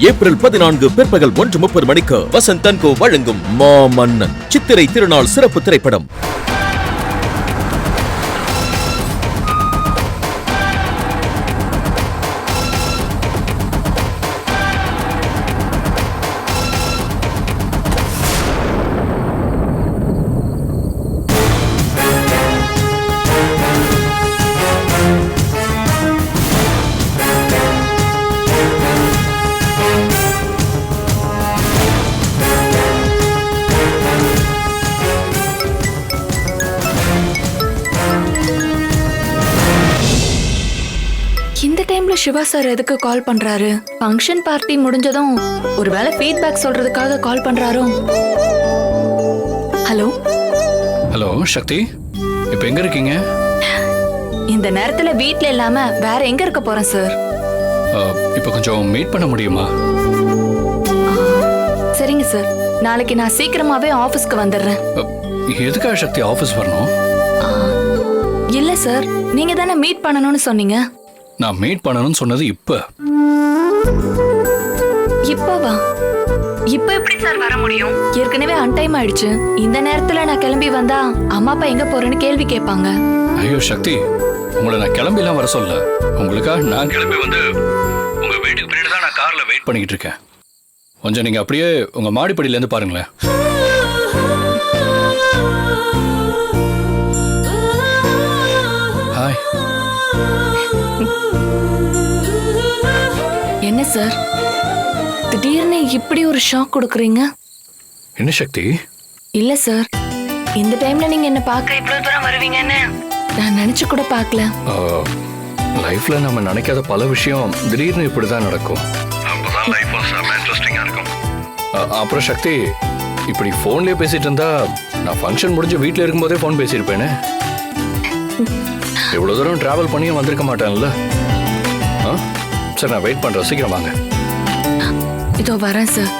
April 14 பிற்பகல் 1:30 மணிக்கு வசந்த் & கோ வழங்கும் மாமன்னன் சித்திரை திருநாள் சிறப்பு திரைப்படம். இந்த டைம்ல சிவா சார் எதுக்கு கால் பண்றாரு? ஃபங்க்ஷன் பார்ட்டி முடிஞ்சதும் ஒருவேளை ஃபீட்பேக் சொல்றதுக்காக கால் பண்றாரோ? ஹலோ ஹலோ சக்தி, இப்போ எங்க இருக்கீங்க? இந்த நேரத்துல வீட்ல இல்லாம வேற எங்க இருக்க போறேன் சார்? இப்போ கொஞ்சம் மீட் பண்ண முடியுமா? சரிங்க சார், நாளைக்கு நான் சீக்கிரமாவே ஆபீஸ்க்கு வந்துடுறேன். எதுக்காக சக்தி ஆஃபீஸ் வரணும்? இல்ல சார், நீங்க தானே மீட் பண்ணணும்னு சொன்னீங்க. நான் மீட் பண்ணணும்னு சொன்னது இப்ப இப்பவா? இப்ப எப்படி சார் வர முடியும்? ஏற்கனவே அன்டைம் ஆயிடுச்சு. இந்த நேரத்துல நான் கிளம்பி வந்தா அம்மா அப்பா எங்க போறேன்னு கேள்வி கேட்பாங்க. ஐயோ சக்தி, உங்களை நான் கிளம்பிலாம் வர சொல்ல. உங்களுக்காக நான் கிளம்பி வந்து உங்க வீட்டுக்கு பின்னாடி தான் நான் கார்ல வெயிட் பண்ணிக்கிட்டு இருக்கேன். கொஞ்சம் நீங்க அப்படியே உங்க மாடிப்படியில இருந்து பாருங்களேன். ஹாய். என்ன சார் திடீர்னு இப்படி ஒரு ஷாக் கொடுக்குறீங்க? என்ன சக்தி? இல்ல சார், இந்த டைம்ல நீங்க என்ன பார்க்க இவ்வளவு தூரம் வருவீங்கன்னு நான் நினைச்சு கூட பார்க்கல. லைஃப்ல நம்ம நினைக்காத பல விஷயம் திடீர்னு இப்படிதான் நடக்கும். அப்பதான் லைஃப் இன்ட்ரெஸ்டிங்கா இருக்கும். அப்புறம் சக்தி, இப்படி போன்லயே பேசிட்டு இருந்தா நான் ஃபங்க்ஷன் முடிஞ்சு வீட்டுல இருக்கும்போதே போன் பேசியிருப்பேனே. இவ்வளவு தூரம் டிராவல் பண்ணியும் வந்திருக்க மாட்டேன்ல. சரி, நான் வெயிட் பண்றேன், சீக்கிரம் வாங்க. இதோ வரேன் சார்.